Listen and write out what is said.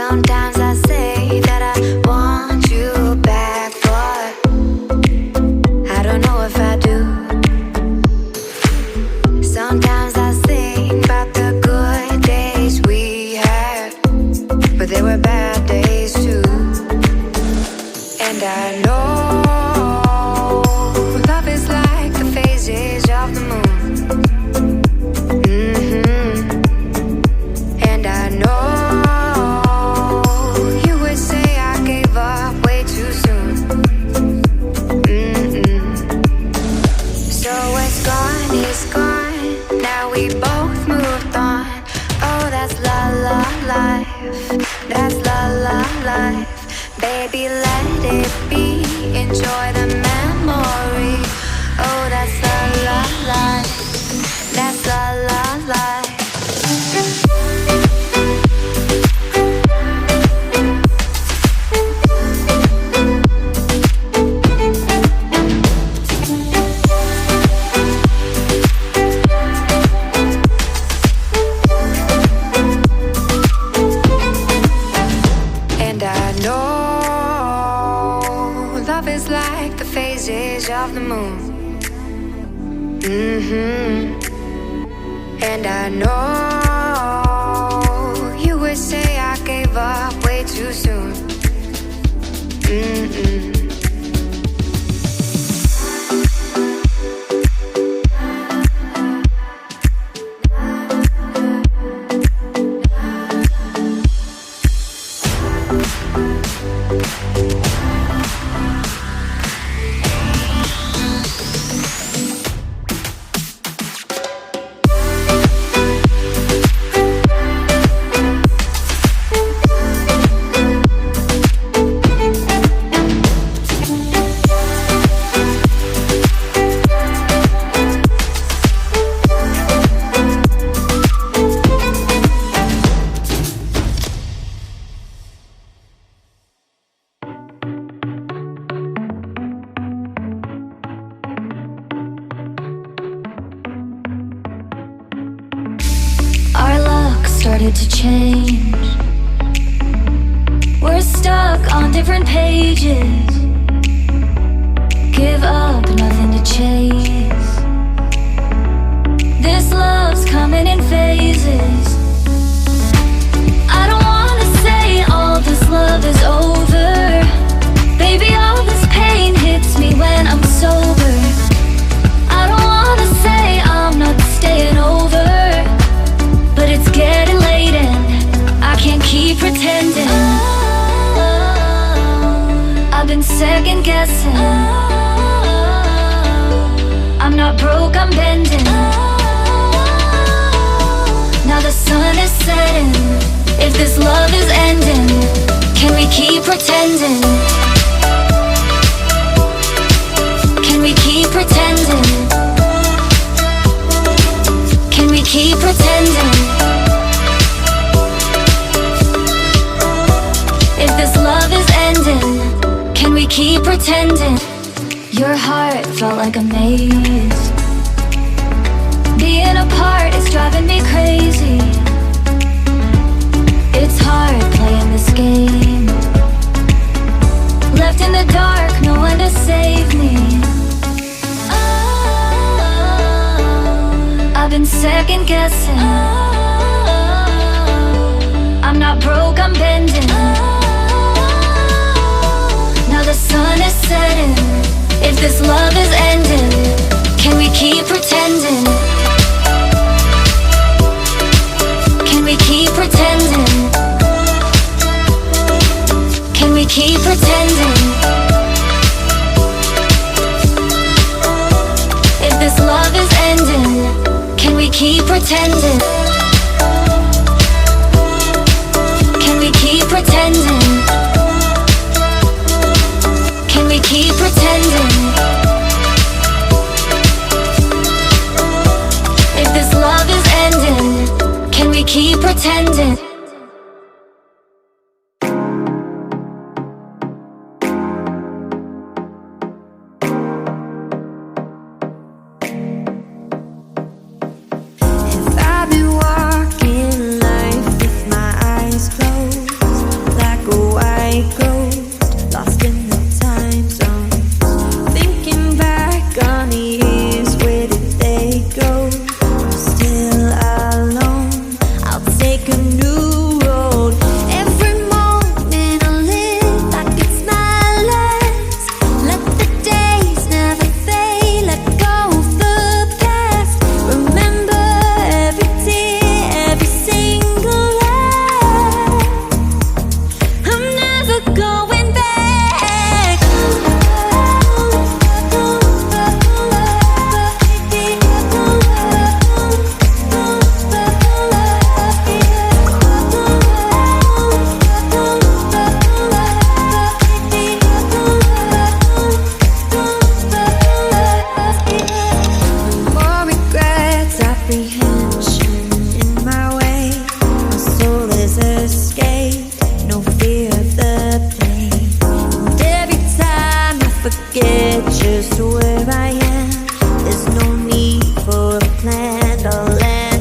Sometimes I say that I want you back, but I don't know if I do. Sometimes I think about the good days we had, but there were bad days too. And I know love is like the phases of the moon. And I know you would say I gave up way too soon. So what's gone is gone. Now we both moved on. Oh, that's la la life. That's la la life. Baby, let it be. Enjoy the memory. Oh, that's la la life. That's la la life. Of the moon. And I know you would say I gave up way too soon. Started to change. We're stuck on different pages. Give up, nothing to chase. This love's coming in phases. I don't wanna say all this love is over. Baby, all this pain hits me when I'm sober. I don't wanna say I'm not staying over, but it's getting late and I can't keep pretending. I've been second guessing. I'm not broke, I'm bending. Now the sun is setting. If this love is ending, can we keep pretending? Can we keep pretending? Can we keep pretending? If this love is ending, can we keep pretending? Your heart felt like a maze. Being apart is driving me crazy. It's hard playing this game. Left in the dark, no one to save me. I've been second guessing. I'm not broke, I'm bending. Now the sun is setting. If this love is ending, can we keep pretending? Can we keep pretending? Can we keep pretending? If this love is ending, can we keep pretending? Can we keep pretending? Can we keep pretending? If this love is ending, can we keep pretending? I've been apprehension in my way. My soul is escape, no fear of the pain. And every time I forget just where I am,